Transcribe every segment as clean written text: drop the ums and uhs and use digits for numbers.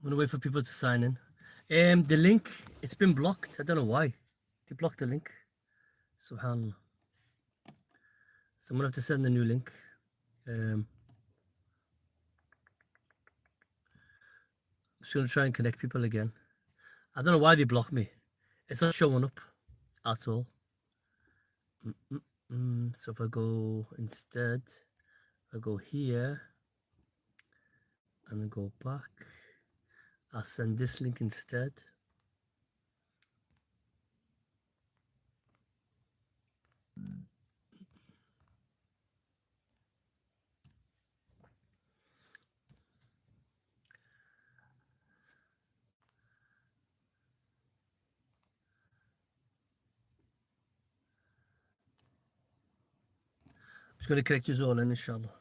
I'm gonna wait for people to sign in. The link, it's been blocked. I don't know why. They blocked the link. Subhanallah. So I'm gonna have to send a new link. I'm just gonna try and connect people again. I don't know why they blocked me. It's not showing up at all. So if I go instead, I go here and then go back. I'll send this link instead. I'm just going to connect you all in, inshallah.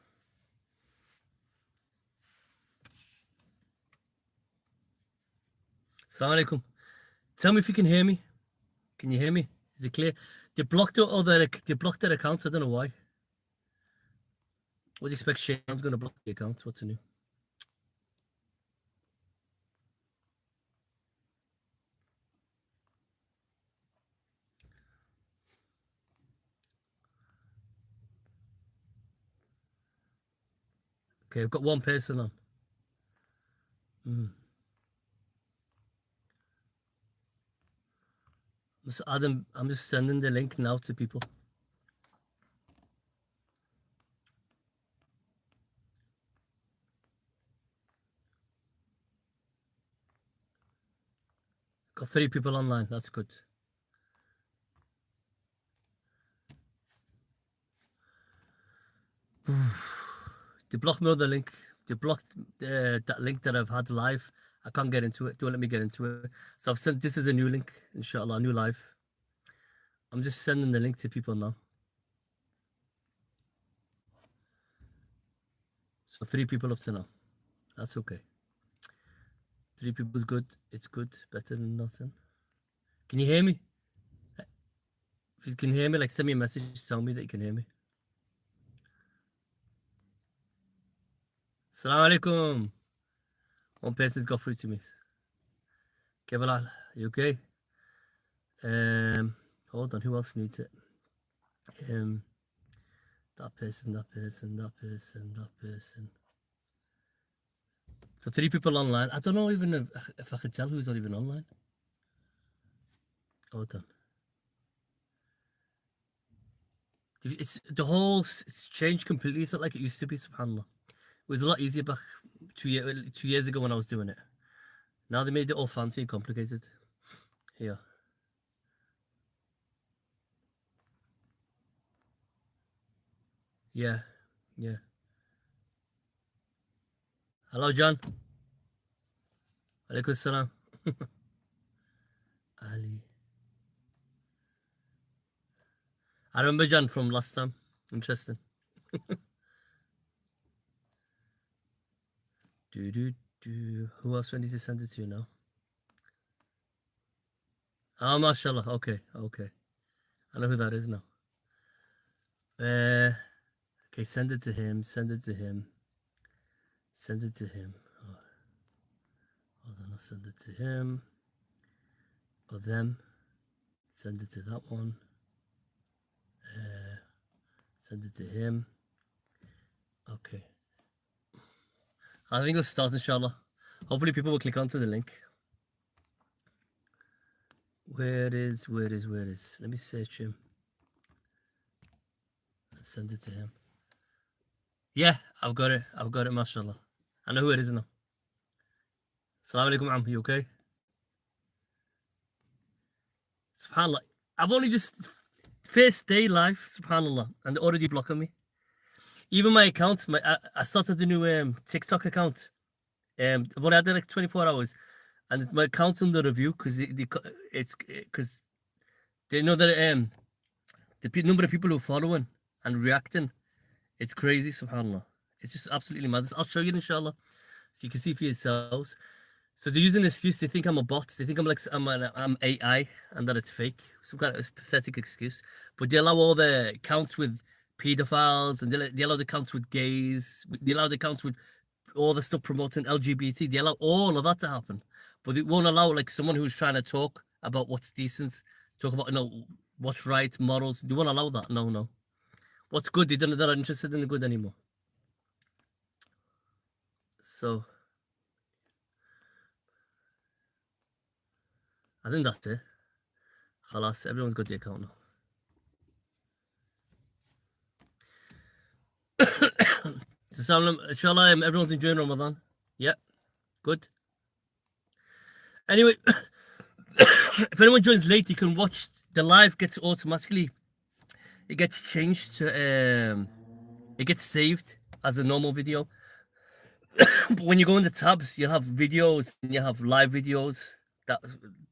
Assalamu alaikum. Tell me if you can hear me. Can you hear me? Is it clear? They blocked their accounts. I don't know why. What do you expect? Shane's going to block the account. What's new? Okay, I've got one person on. I'm just sending the link now to people. Got 3 people online. That's good. They blocked me on the link. They blocked that link that I've had live. I can't get into it. Don't let me get into it. So I've sent, this is a new link, inshallah, new live. I'm just sending the link to people now. So 3 people up to now. That's okay. 3 people is good. It's good. Better than nothing. Can you hear me? If you can hear me, like send me a message. Tell me that you can hear me. Assalamu alaikum. One person's got through to me. Kevalal, you okay? Hold on, who else needs it? That person. So 3 people online. I don't know even if I can tell who's not even online. Hold on. It's changed completely. It's not like it used to be, subhanAllah. It was a lot easier back 2 years ago when I was doing it. Now they made it all fancy and complicated. Here. Yeah. Hello, John. Alaikum salam. Ali. I remember John from last time. Interesting. Who else do I need to send it to now? Oh, mashallah. Okay. I know who that is now. Okay, send it to him. Oh, hold on, I'll send it to him. Or them. Send it to that one. Send it to him. Okay. I think it'll start, inshallah. Hopefully people will click onto the link. Where is? Let me search him. And send it to him. Yeah, I've got it, mashallah. I know who it is now. Assalamu alaikum, Am. You okay? SubhanAllah. I've only just first day live, subhanAllah, and they're already blocking me. Even my account, I started a new TikTok account. I've only had it like 24 hours, and my account's under review because because they know that the number of people who are following and reacting, it's crazy, subhanAllah. It's just absolutely mad. I'll show you, inshallah, so you can see for yourselves. So they're using an excuse. They think I'm a bot. They think I'm AI and that it's fake. Some kind of pathetic excuse. But they allow all the accounts with pedophiles, and they allow the accounts with gays. They allow the accounts with all the stuff promoting LGBT. They allow all of that to happen, but they won't allow like someone who's trying to talk about what's decent, talk about what's right, morals. They won't allow that. No, no. What's good? They're not interested in the good anymore. So I think that's it. Khalas, everyone's got the account now. So Salam, inshallah, everyone's enjoying Ramadan. Yeah, good. Anyway, if anyone joins late, you can watch the live. Gets automatically, it gets changed to it gets saved as a normal video. But when you go in the tabs, you'll have videos and you have live videos. That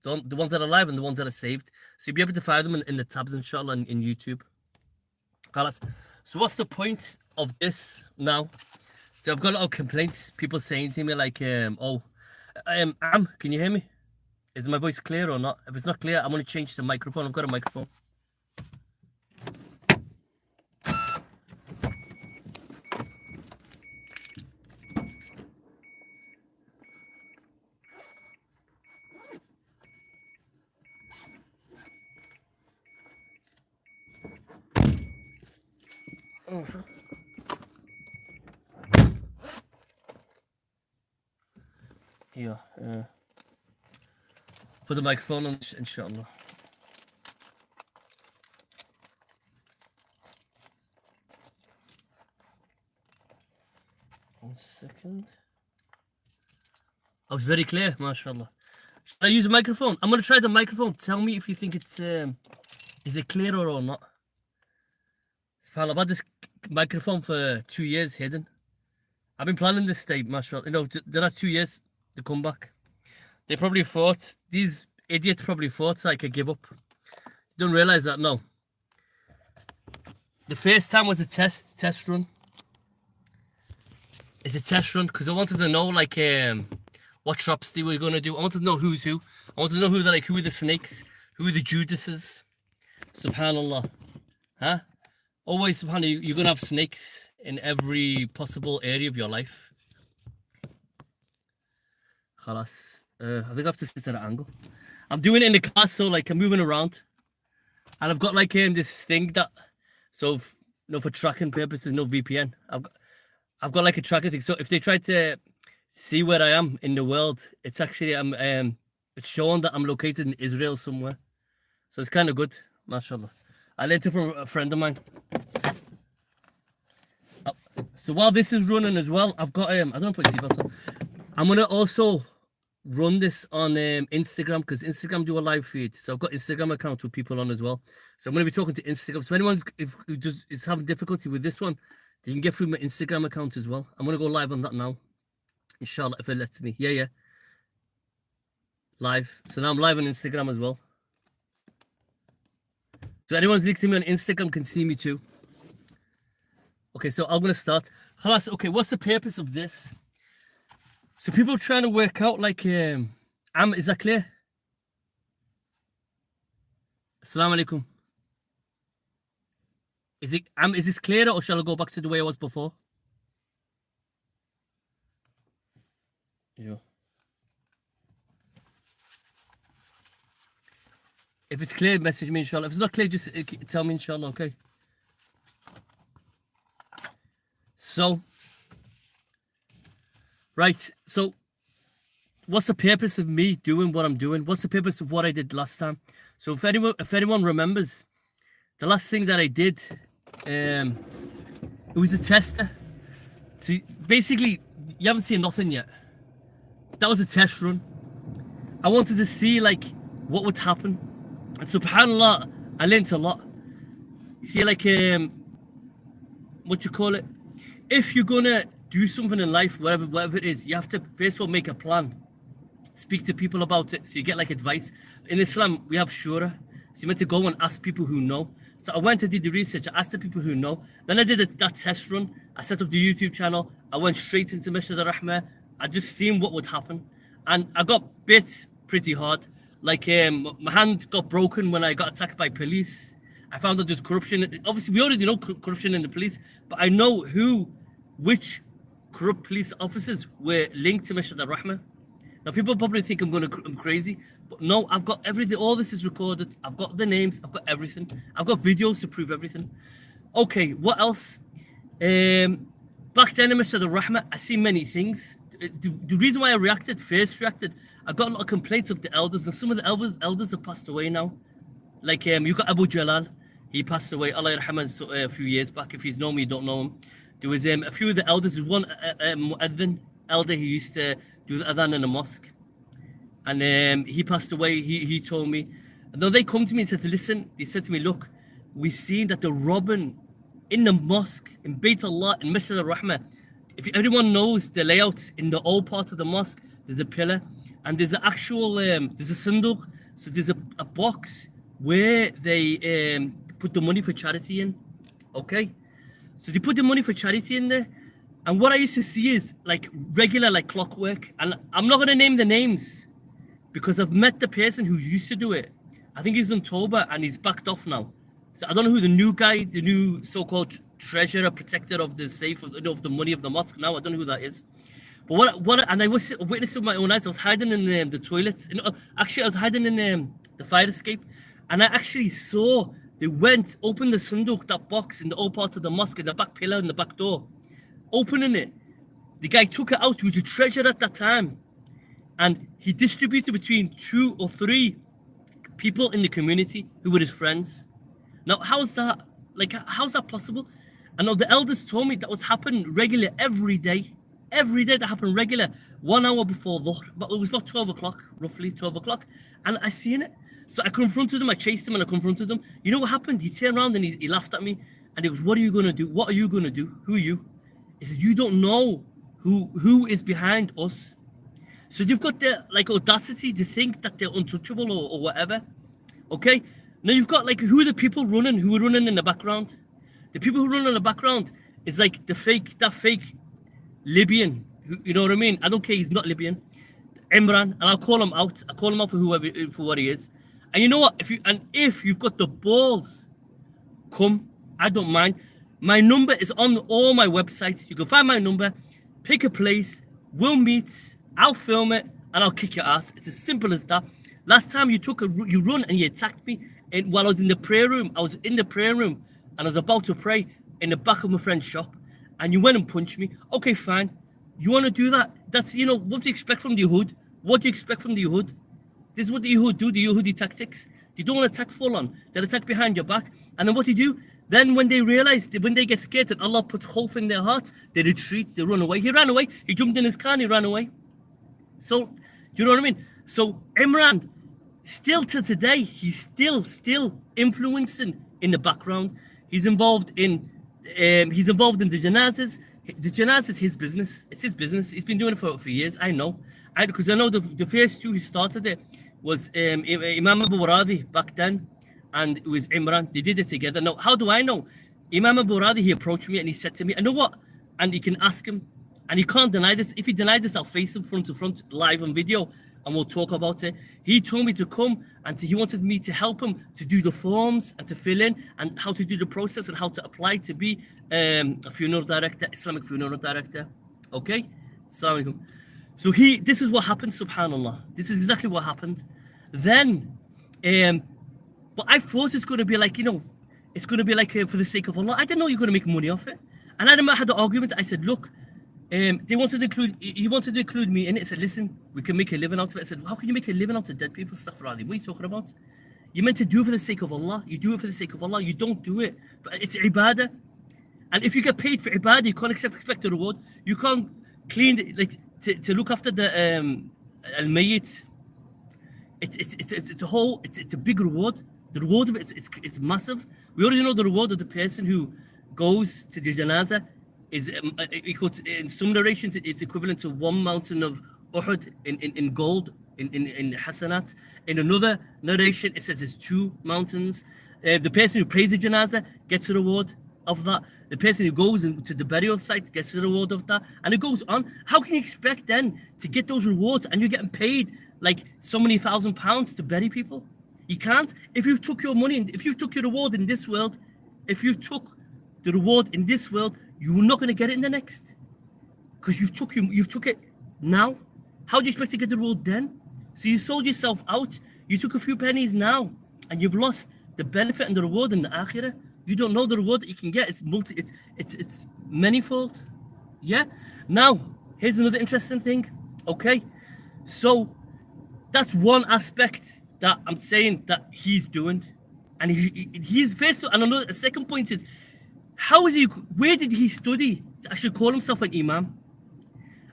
the ones that are live and the ones that are saved. So you'll be able to find them in the tabs, inshallah, in YouTube. Khalas. So what's the point of this now? So I've got a lot of complaints. People saying to me like, can you hear me? Is my voice clear or not? If it's not clear, I'm going to change the microphone. I've got a microphone. Here, put the microphone on, inshallah. One second. I was very clear, mashallah. Should I use a microphone? I'm going to try the microphone. Tell me if you think it's, is it clearer or not? SubhanAllah, I've had this microphone for 2 years hidden. I've been planning this day, mashallah. The last 2 years to come back. They probably thought, these idiots probably thought I could give up. Don't realize that, no. The first time was a test run. It's a test run because I wanted to know like what traps they were gonna do. I wanted to know who's who. I wanted to know who are the snakes, who are the Judases. Subhanallah. Huh? Always, subhanAllah, you're gonna have snakes in every possible area of your life. Khalas. I think I have to sit at an angle. I'm doing it in the car, so like I'm moving around. And I've got like this thing that, so for tracking purposes, no VPN. I've got like a tracker thing. So if they try to see where I am in the world, it's actually it's showing that I'm located in Israel somewhere. So it's kind of good, mashallah. I learned it from a friend of mine. So while this is running as well, I've got I don't want to put seatbelts on. I'm gonna also run this on Instagram because Instagram do a live feed. So I've got Instagram account with people on as well. So I'm gonna be talking to Instagram. So anyone who is having difficulty with this one, they can get through my Instagram account as well. I'm gonna go live on that now, inshallah, if it lets me. Yeah. Live. So now I'm live on Instagram as well. So anyone's listening to me on Instagram can see me too. Okay, so I'm gonna start. Khalas, okay, what's the purpose of this? So people are trying to work out like is that clear? Assalamu alaikum. Is this clearer or shall I go back to the way I was before? Yeah. If it's clear, message me, inshallah. If it's not clear, just tell me, inshallah, okay? So, right, so what's the purpose of me doing what I'm doing? What's the purpose of what I did last time? So if anyone remembers, the last thing that I did, it was a tester. So basically, you haven't seen nothing yet. That was a test run. I wanted to see like what would happen. And subhanAllah, I learned a lot. See, like what you call it? If you're gonna do something in life, whatever it is, you have to first of all make a plan. Speak to people about it, so you get like advice. In Islam, we have shura, so you meant to go and ask people who know. So I went and did the research. I asked the people who know. Then I did that test run. I set up the YouTube channel. I went straight into Masjid al-Rahmah. I just seen what would happen, and I got bit pretty hard. Like my hand got broken when I got attacked by police. I found out there's corruption. Obviously, we already know corruption in the police, but I know which corrupt police officers were linked to Masjid al-Rahma. Now, people probably think I'm crazy, but no, I've got everything. All this is recorded. I've got the names. I've got everything. I've got videos to prove everything. Okay, what else? Back then in Masjid al-Rahma, I see many things. The reason why I first reacted, I got a lot of complaints of the elders, and some of the elders have passed away now. Like you got Abu Jalal, he passed away, Allah yarhamah, a few years back. If you know me, you don't know him. There was a few of the elders. There was one muadhin elder who used to do the adhan in the mosque, and he passed away. He told me, and then they come to me and said, listen, they said to me, look, we've seen that they're robbing in the mosque, in Bayt Allah, in Masjid al-Rahma. If everyone knows the layout in the old part of the mosque, there's a pillar, and there's an actual, there's a sanduk, so there's a box where they put the money for charity in, okay? So they put the money for charity in there, and what I used to see is like regular, like clockwork, and I'm not gonna name the names because I've met the person who used to do it. I think he's on Toba and he's backed off now. So I don't know who the new guy, the new so-called treasurer, protector of the safe of the money of the mosque now. I don't know who that is. But what and I was witnessing with my own eyes. I was hiding in the toilets. Actually, I was hiding in the fire escape, and I actually saw they went, opened the sanduk, that box in the old part of the mosque, in the back pillar in the back door, opening it. The guy took it out. He was the treasurer at that time, and he distributed between 2 or 3 people in the community who were his friends. Now, how's that? Like, how's that possible? I know the elders told me that was happening regular every day. Every day that happened regular. 1 hour before Dhuhr, but it was about 12 o'clock, roughly 12 o'clock. And I seen it. So I confronted him, I chased him and I confronted him. You know what happened? He turned around and he laughed at me. And he goes, what are you going to do? What are you going to do? Who are you? He said, you don't know who is behind us. So you've got the like audacity to think that they're untouchable or whatever. Okay? Now you've got like who are the people running, who are running in the background? The people who run in the background is like that fake Libyan. You know what I mean? I don't care, he's not Libyan. Imran, and I'll call him out. I call him out for what he is. And you know what? If you've got the balls, come. I don't mind. My number is on all my websites. You can find my number, pick a place, we'll meet, I'll film it, and I'll kick your ass. It's as simple as that. Last time you run and you attacked me, and while I was in the prayer room, and I was about to pray in the back of my friend's shop, and you went and punched me. Okay, fine. You want to do that? That's, what do you expect from the Yehud? What do you expect from the Yehud? This is what the Yehud do, the Yehudi tactics. They don't want to attack full on. They'll attack behind your back. And then what do you do? Then when they realize, when they get scared and Allah puts hope in their hearts, they retreat, they run away. He ran away. He jumped in his car and he ran away. So, do you know what I mean? So Imran, still to today, he's still influencing in the background. He's involved in the janazas. The janazah is his business. It's his business. He's been doing it for years. I know. Because I know the first 2 who started it was Imam Abu Radi back then, and it was Imran. They did it together. Now, how do I know? Imam Abu Radi, he approached me and he said to me, I know what? And you can ask him, and he can't deny this. If he denies this, I'll face him front to front, live on video, and we'll talk about it. He told me to come, and he wanted me to help him to do the forms and to fill in, and how to do the process and how to apply to be a funeral director, Islamic funeral director. Okay? Assalamu alaikum. So this is what happened, subhanAllah. This is exactly what happened. Then, but I thought it's going to be like, it's going to be like for the sake of Allah. I didn't know you're going to make money off it. And I had the argument. I said, look, he wanted to include me in it. I said, listen, we can make a living out of it. I said, how can you make a living out of dead people? Astaghfirullah. What are you talking about? You're meant to do it for the sake of Allah. You do it for the sake of Allah. You don't do it. It's ibadah. And if you get paid for ibadah, you can't expect a reward. You can't clean, to look after the al-mayyit. It's a big reward. The reward of it it's massive. We already know the reward of the person who goes to the janazah is equal to, in some narrations it's equivalent to 1 mountain of Uhud in gold in hasanat. In another narration it says it's 2 mountains. The person who prays the janazah gets a reward of that. The person who goes into the burial site gets the reward of that, and it goes on. How can you expect then to get those rewards and you're getting paid like so many £1,000 to bury people? You can't. If you took your money, if you took your reward in this world, you're not going to get it in the next. because you've took it now. How do you expect to get the reward then? So you sold yourself out. You took a few pennies now, and you've lost the benefit and the reward in the akhirah. You don't know the reward that you can get. It's manifold. Yeah. Now here's another interesting thing. Okay, so that's one aspect that I'm saying that he's doing, and he's faced. And another a second point is, how is he? Where did he study to actually call himself an imam?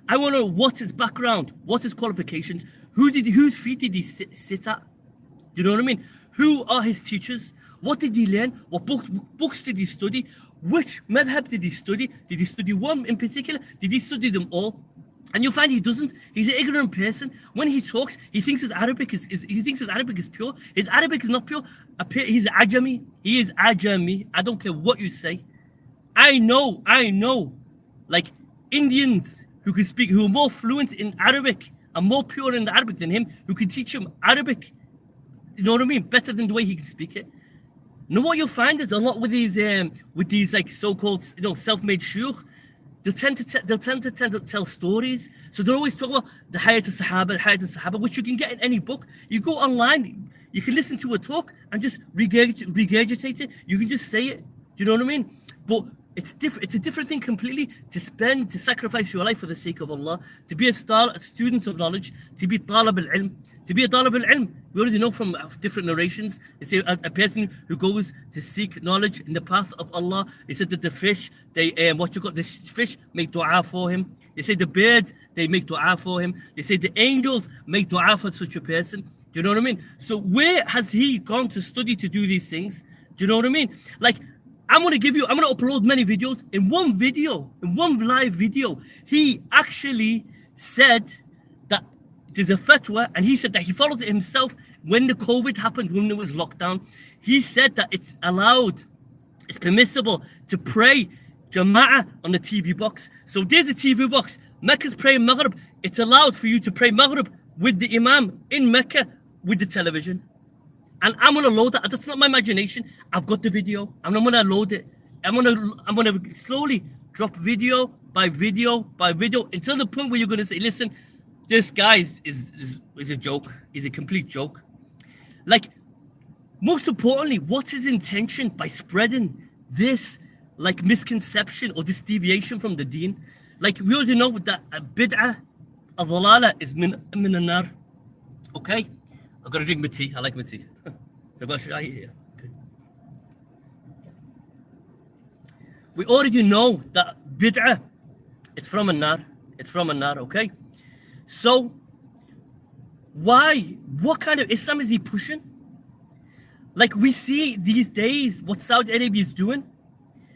I want to know what's his background, what's his qualifications, whose feet did he sit at? You know what I mean? Who are his teachers? What did he learn? What books did he study? Which madhab did he study? Did he study one in particular? Did he study them all? And you'll find he doesn't. He's an ignorant person. When he talks, he thinks his Arabic is pure. His Arabic is not pure. He's Ajami. He is Ajami. I don't care what you say. I know. Like Indians who are more fluent in Arabic and more pure in the Arabic than him, who can teach him Arabic. You know what I mean? Better than the way he can speak it. Now what you'll find is a lot with these like so-called self-made shuyukh, they'll tend to tell stories. So they're always talking about the Hayat al-Sahaba, which you can get in any book. You go online, you can listen to a talk and just regurgitate it. You can just say it. Do you know what I mean? But it's different. It's a different thing completely to sacrifice your life for the sake of Allah, to be a student of knowledge, to be talib al-ilm. To be a talib al-ilm, we already know from different narrations. They say a person who goes to seek knowledge in the path of Allah. They said that the fish, the fish make dua for him. They say the birds, they make dua for him. They say the angels make dua for such a person. Do you know what I mean? So where has he gone to study to do these things? Do you know what I mean? Like, I'm going to upload many videos. In one live video, he actually said that there's a fatwa, and he said that he followed it himself when the COVID happened, when there was lockdown. He said that it's permissible to pray Jama'ah on the TV box. So there's a TV box. Mecca's praying Maghrib. It's allowed for you to pray Maghrib with the Imam in Mecca with the television. And I'm gonna load that. That's not my imagination. I've got the video, and I'm gonna load it. I'm gonna slowly drop video by video until the point where you're gonna say, listen, this guy is a joke. He's a complete joke. Like, most importantly, what's his intention by spreading this like misconception or this deviation from the deen? Like, we already know that bid'ah, al-dhalala is min an-nar. Okay? I've got to drink my tea. I like my tea. So I've got shai here. Good. We already know that bid'ah, it's from an-nar. It's from an-nar, okay? So, what kind of Islam is he pushing? Like, we see these days what Saudi Arabia is doing.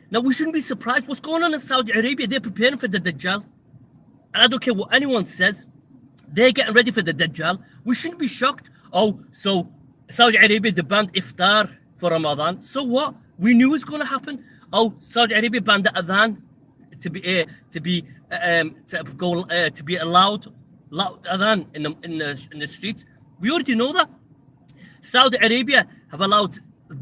Now, we shouldn't be surprised. What's going on in Saudi Arabia? They're preparing for the Dajjal. And I don't care what anyone says. They're getting ready for the Dajjal. We shouldn't be shocked. Oh, so Saudi Arabia, they banned iftar for Ramadan. So what? We knew it was going to happen. Oh, Saudi Arabia banned the adhan to be allowed loud adhan in the streets. We already know that. Saudi Arabia have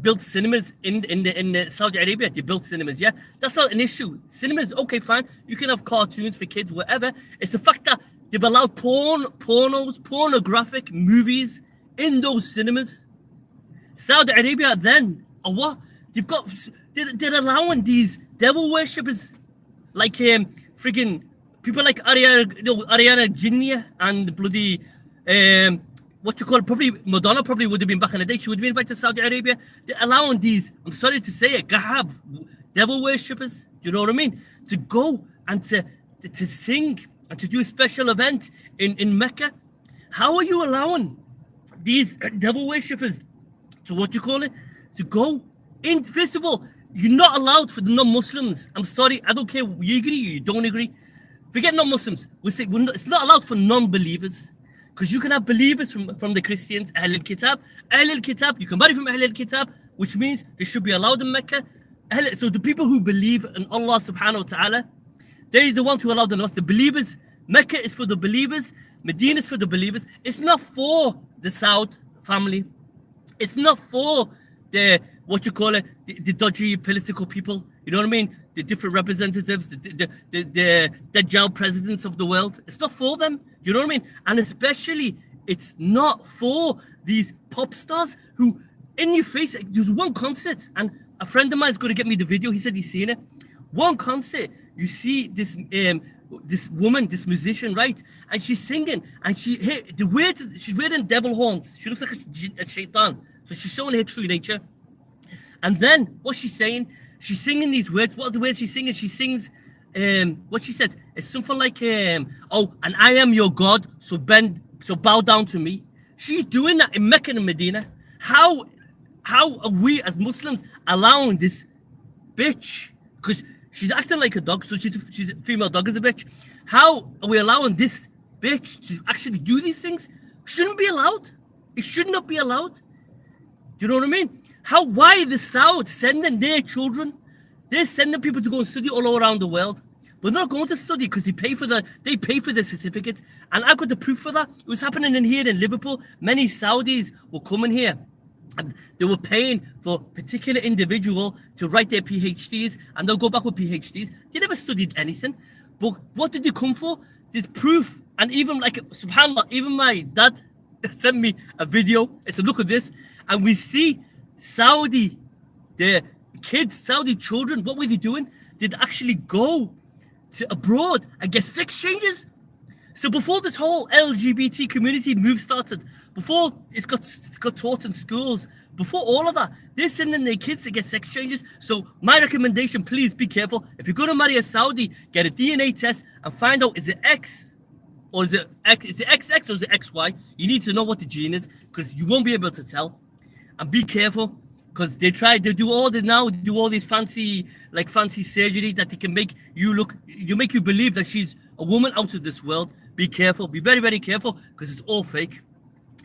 built cinemas in the Saudi Arabia. They built cinemas, yeah. That's not an issue. Cinemas, okay, fine. You can have cartoons for kids, whatever. It's the fact that they've allowed pornographic movies in those cinemas. Saudi Arabia then, what? They're allowing these devil worshippers like friggin' people like Ariana Jinnia and bloody probably Madonna probably would have been back in the day. She would have been invited to Saudi Arabia. They're allowing these, I'm sorry to say it, Gahab, devil worshippers, you know what I mean? To go and to sing and to do a special event in Mecca. How are you allowing these devil worshippers to to go in? First of all, you're not allowed for the non-Muslims. I'm sorry, I don't care. You agree, you don't agree. Forget non-Muslims. It's not allowed for non-believers. Because you can have believers from the Christians, Ahl al-Kitab. Ahl al-Kitab, you can marry from Ahl al-Kitab, which means they should be allowed in Mecca. So the people who believe in Allah subhanahu wa ta'ala, they're the ones who allow them. The believers. Mecca is for the believers. Medina is for the believers. It's not for the Saud family. It's not for the what you call it, the dodgy political people. You know what I mean? The different representatives, the jail presidents of the world. It's not for them. You know what I mean? And especially, it's not for these pop stars who, in your face, there's one concert, and a friend of mine is going to get me the video. He said he's seen it. One concert, you see this woman, this musician, right? And she's singing, and she's wearing devil horns. She looks like a shaitan. So she's showing her true nature. And then what she's saying, she's singing these words. What are the words she's singing? She sings, what she says, it's something like, oh, and I am your God, so bow down to me. She's doing that in Mecca and Medina. How are we as Muslims allowing this bitch? Because she's acting like a dog, so she's a female dog is a bitch. How are we allowing this bitch to actually do these things? Shouldn't be allowed. It should not be allowed. Do you know what I mean? Why the South sending their children? They're sending people to go and study all around the world. But not going to study because they pay for the certificate. And I got the proof for that. It was happening in here in Liverpool. Many Saudis were coming here. And they were paying for particular individual to write their PhDs, and they'll go back with PhDs. They never studied anything. But what did they come for? There's proof. And even like, subhanAllah, even my dad sent me a video. I said, look at this. And we see Saudi, the kids, Saudi children, what were they doing? They'd actually go to abroad and get sex changes. So before this whole LGBT community move started, before it's got taught in schools, before all of that, they're sending their kids to get sex changes. So my recommendation, please be careful. If you're going to marry a Saudi, get a DNA test and find out, is it X or is it X? Is it XX or is it XY? You need to know what the gene is because you won't be able to tell. And be careful because they do all these fancy surgery that they can make you believe that she's a woman out of this world. Be careful. Be very, very careful because it's all fake.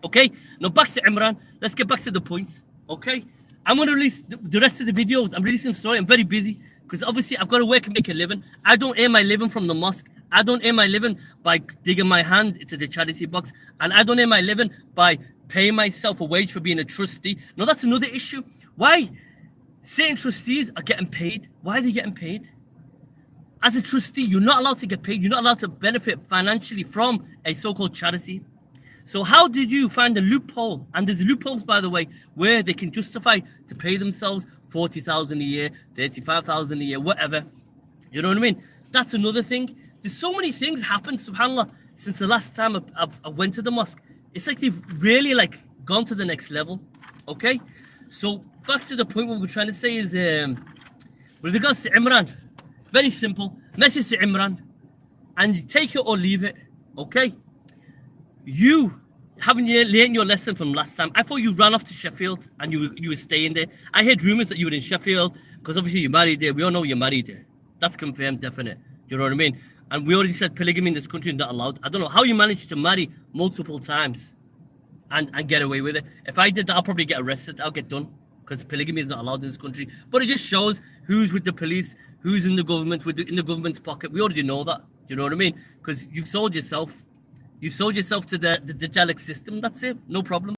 Okay? Now back to Imran. Let's get back to the points. Okay? I'm going to release the rest of the videos. I'm releasing story. I'm very busy because obviously I've got to work and make a living. I don't earn my living from the mosque. I don't earn my living by digging my hand into the charity box. And I don't earn my living by paying myself a wage for being a trustee. Now that's another issue. Why certain trustees are getting paid? Why are they getting paid? As a trustee, you're not allowed to get paid. You're not allowed to benefit financially from a so-called charity. So how did you find a loophole? And there's loopholes, by the way, where they can justify to pay themselves 40,000 a year, 35,000 a year, whatever. You know what I mean? That's another thing. There's so many things happened, subhanAllah, since the last time I went to the mosque. It's like they've really gone to the next level. Okay? So back to the point, what we're trying to say is with regards to Imran, very simple. Message to Imran, and you take it or leave it. Okay? You haven't learned your lesson from last time. I thought you ran off to Sheffield and you were staying there. I heard rumors that you were in Sheffield because obviously you're married there. We all know you're married there. That's confirmed, definite. Do you know what I mean? And we already said polygamy in this country is not allowed. I don't know how you managed to marry multiple times and get away with it. If I did that, I'll probably get arrested. I'll get done because polygamy is not allowed in this country. But it just shows who's with the police, who's in the government, in the government's pocket. We already know that. Do you know what I mean? Because you've sold yourself. You sold yourself to the Dajjalic system. That's it. No problem.